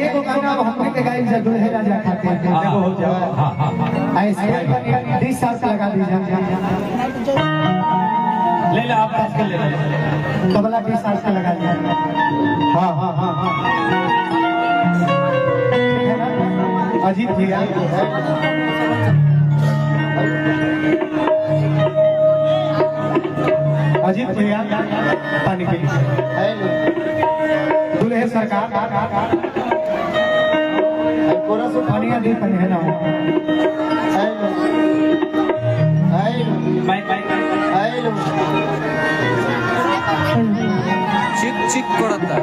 एगो गाना हमने के गाइल से दुल्हे राजा खाते हैं देखो हो जाओ। ऐसे 20 साल लगा दीजिए। ले ले आप पास कर ले तबला 20 साल का लगा दिया। हाँ हाँ हाँ हाँ अजीत भैया अजीत भैया पानी पी दुल्हे सरकार पूरा सो पानी दी पानी है ना चिक चिक कोड़ता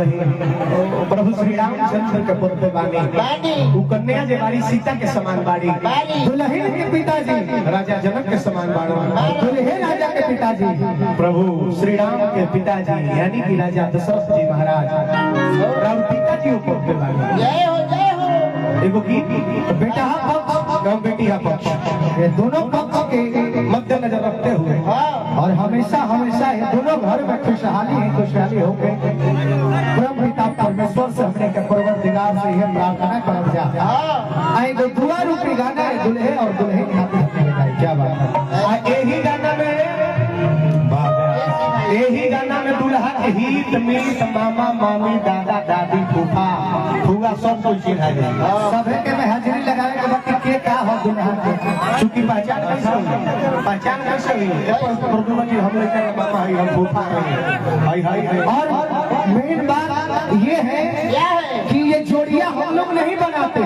प्रभु श्री रामचंद्र के पुत्र बानी कन्या जे बारी सीता के समान बाड़ी दुल्हन के पिताजी राजा जनक के समान बाड़ो दुल्हे राजा के पिताजी प्रभु श्री राम के पिताजी यानी कि राजा दशरथ जी महाराज राम पिताजी पुत्र बानी। जय हो एगो की बेटा पक्ष बेटी पक्ष ये दोनों पक्ष के मद्देनजर रखते हुए और हमेशा हमेशा ये दोनों घर में खुशहाली होके ब्रह्म पिता परमेश्वर से हमने के परवरदिगार से यह प्रार्थना करब जा आई दो दुआ रूपी गाना है दुल्हे और दुल्हे खातिर क्या बात है। यही गाना में दुल्हा के हित मीत मामा मामी दादा दादी फूफा फूआ सब कुछ चिन्हा जाए सबे के में हाजिरी लगाने के बाद के क्या हो दुल्हा के चूंकि पहचान कैसे हुई जी हम लोग मामा है हम फूफा है और मेन बात ये है कि ये जोड़ियां हम लोग नहीं बनाते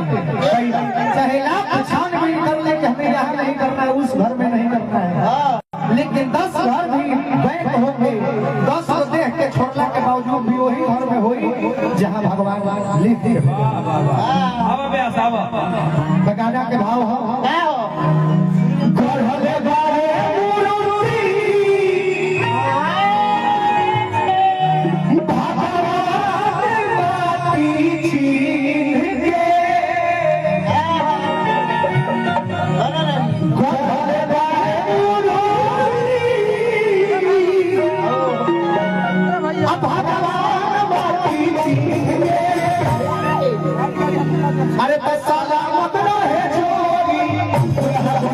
चाहे लाख छानबीन कर ले कि हमें यहाँ नहीं करना है उस घर में नहीं करना है लेकिन 10 घर भी बैंक होंगे 10 को देख के छोड़ने के बावजूद भी वही घर में होई जहाँ भगवान लिख दिए बगाना के भाव हो अरे सलामत रहे जोड़ी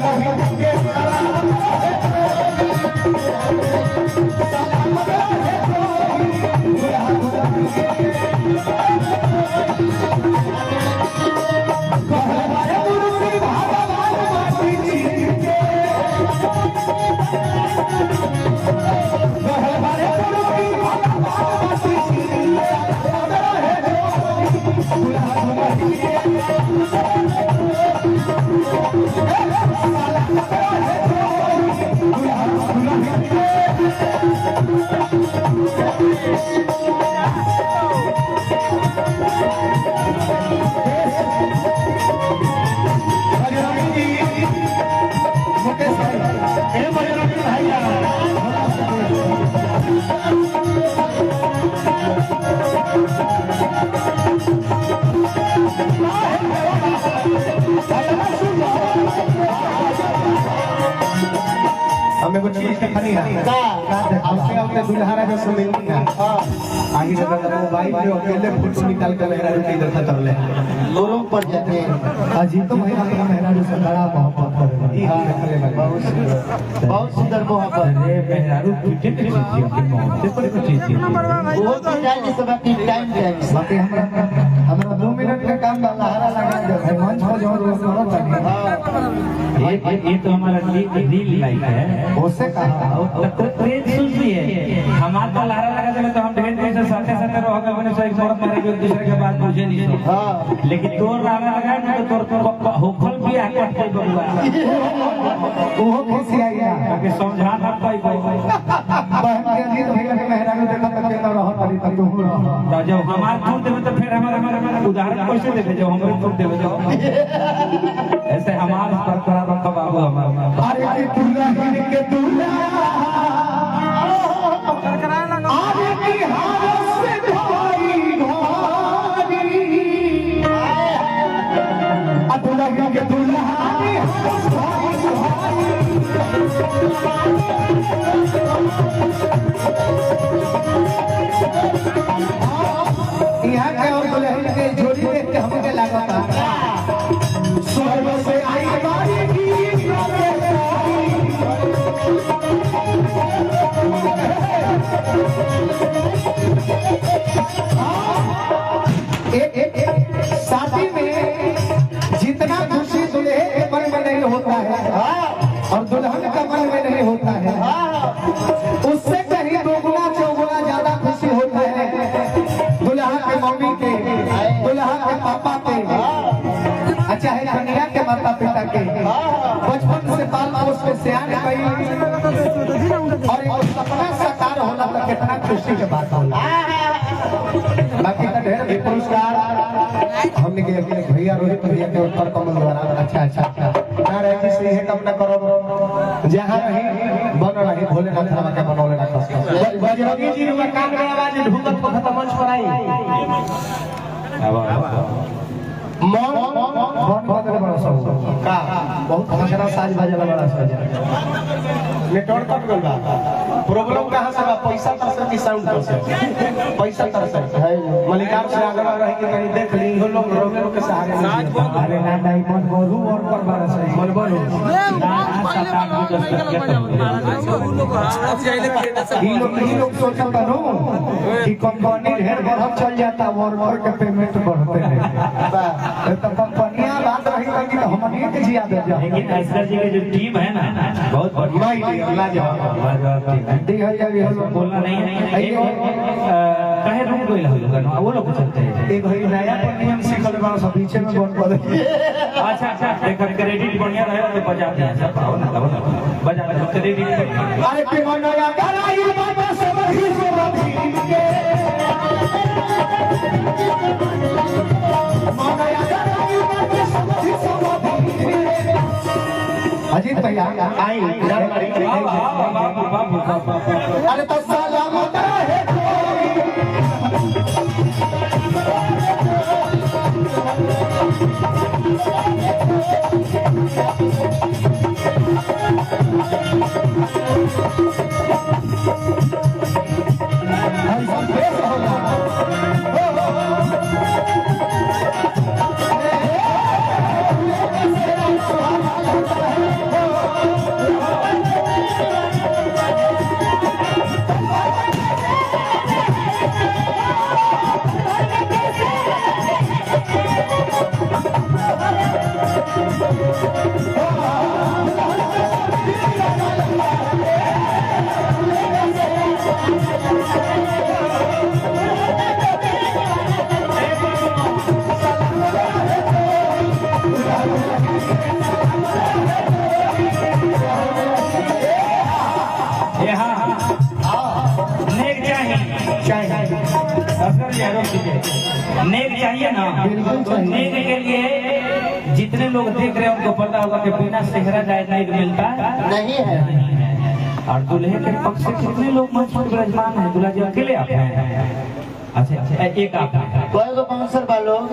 का आपके अपने दुल्हारा जो सुमिलनी है आगे जब मोबाइल पे अकेले फोटो निकाल के मेहरा रुपये देखा तब ले गुरु पर जाते हैं अजीत तो भाई अपना मेहरा जो बड़ा मोहब्बत करे बहुत सुंदर मोहब्बत अरे मेहरारू कितने चीज है मोहब्बत पर कुछ चीज है वो तो जाने सब अपनी टाइम बाकी हमरा 2 मिनट का काम लहरा लगा दे भाई मंच पर जो रोज ये तो हमारा रील लाइफ है उससे कहा तो ट्रेन सुनती है हमारा तो लहरा लगा देगा तो हम ढेर ढेर से साथे साथे रह गए मैंने सही मोड़ मारे एक दूसरे के बात पूछे नहीं हाँ लेकिन तोर लहरा लगा तो तोर होखल भी आके कोई बबुआ वो कैसे आएगा कि समझा ना पाई बहन के अजीत भैया के मेहरा में देखा तक के रह तरी तक तू तो जब हमार दूर देवे तो फिर हमारा उदाहरण कैसे देवे जब हमरे दूर देवे तो ऐसे हमार बरकरार रखा बाबू हमार अरे के दुल्हन के दुल्हा आरे की हाथ से भाई भाई दुल्हन के दुल्हा यहाँ के और दुल्हन के जोड़ी देख के हमके लगा था स्वर्ग से आई बारी की शादी में जितना खुशी दूल्हे के मन में नहीं होता है और दुल्हन का मन में नहीं होता है उससे कहीं दोगुना चौगुना ज्यादा खुशी होता है दुल्हा के मम्मी के दुल्हा के पापा के अच्छा है कन्या के माता पिता के बचपन से पाल पोस के सियान गई और एक सपना साकार होला तो कितना खुशी के बात होला बाकी का ढेर भी पुरस्कार हमने के भैया रोहित भैया के उत्तर कमल द्वारा अच्छा ना रहे से है कम ना करो जहां रही बन रही भोलेनाथ बाबा के बनौले ना कष्ट बजरंगी जी का काम में आवाज ढूंढत को खत्म मंच पर आई मन बदले बड़ा सब का बहुत हंसना साज बजे बड़ा साज नेटवर्क कट गल बा प्रॉब्लम कहां से बा पैसा तरस की साउंड तरस पैसा तरस है मलिकार से आगे रह के कहीं देख ली हो लोग रोगे के सहारे अरे ना नहीं मन बोलू और पर बड़ा सही मन बोलू ही लोग सोचता नो कि कंपनी ढेर बढ़त चल जाता वर्कर के पेमेंट बढ़ते नहीं तो कंपनियां बात रही कि हमनी के जिया दे जा लेकिन ऐसा जी की जो टीम है ना बहुत बढ़िया लाजवाब दी है या ये लोग बोलना नहीं कहे रुक गइल हो वो लोग चलते हैं एक भाई नया नियम सीखल बा सब पीछे में बन पड़े अच्छा देखो क्रेडिट बढ़िया रहे तो बजाते हैं सब आओ ना बजा दो क्रेडिट अरे के नया कराई बाबा सब ही के अजीत भैया आई अरे तो सलामत रहे नेक चाहिए ना नेक के लिए जितने लोग देख रहे हैं उनको पता होगा कि बिना सेहरा जायज नेक मिलता नहीं है और दूल्हे के पक्ष से कितने लोग मंच पर विराजमान हैं दूल्हा जी अकेले आप हैं अच्छा एक आप कोई को बाउंसर बा लोग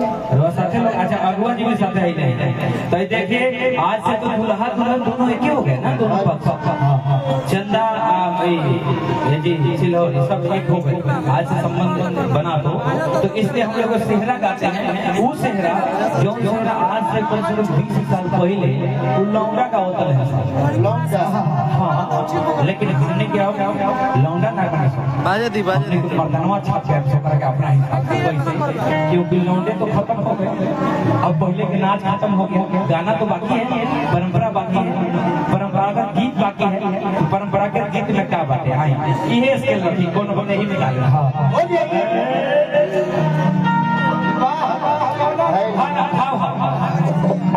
साथे लोग अच्छा अगुआ जी भी साथे आई नहीं तो देखिए आज से तो दूल्हा दुल्हन दोनों एक ही हो गए ना दोनों पक्ष चंदा ये जी सिल्वर ये सब एक हो गए, आज से संबंध बना तो इसलिए हम लोग सेहरा गाते हैं। वो सेहरा जो सेहरा आज से कम से कम 20 साल पहले वो लौंडा का होता है। लौंडा। हाँ, लेकिन हमने क्या लौंडा ना करना बाजे दी बाजे दी मर्दानवा छाप के सोकर के अपना हिसाब से वैसे, क्योंकि लौंडे तो खत्म हो गए। अब पहले के नाच खत्म हो गया, गाना तो बाकी है, परंपरा बाकी है, परंपरागत गीत बाकी है। तो परंपरागत गीत में क्या बात है? ये स्केल रखी कौन बने ही निकाले।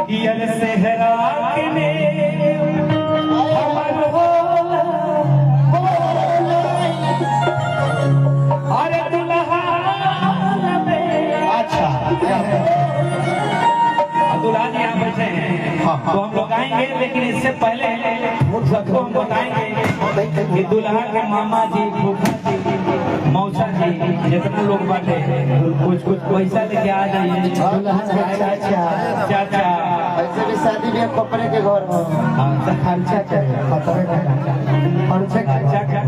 ये सेहरा के ने हमर होला, अरे दुल्हा अच्छा दुल्हा जी यहाँ बैठे हैं तो हम लोग आएंगे, लेकिन इससे पहले सबको हम बताएंगे कि दुल्हा के मामा जी, फूफा जी, मौसा जी, जितने लोग बाटे कुछ कुछ पैसा लेके आ जाइए। चाचा ऐसे भी शादी भी कपड़े के घर में खर्चा करे खतरे का खर्चा अच्छा क्या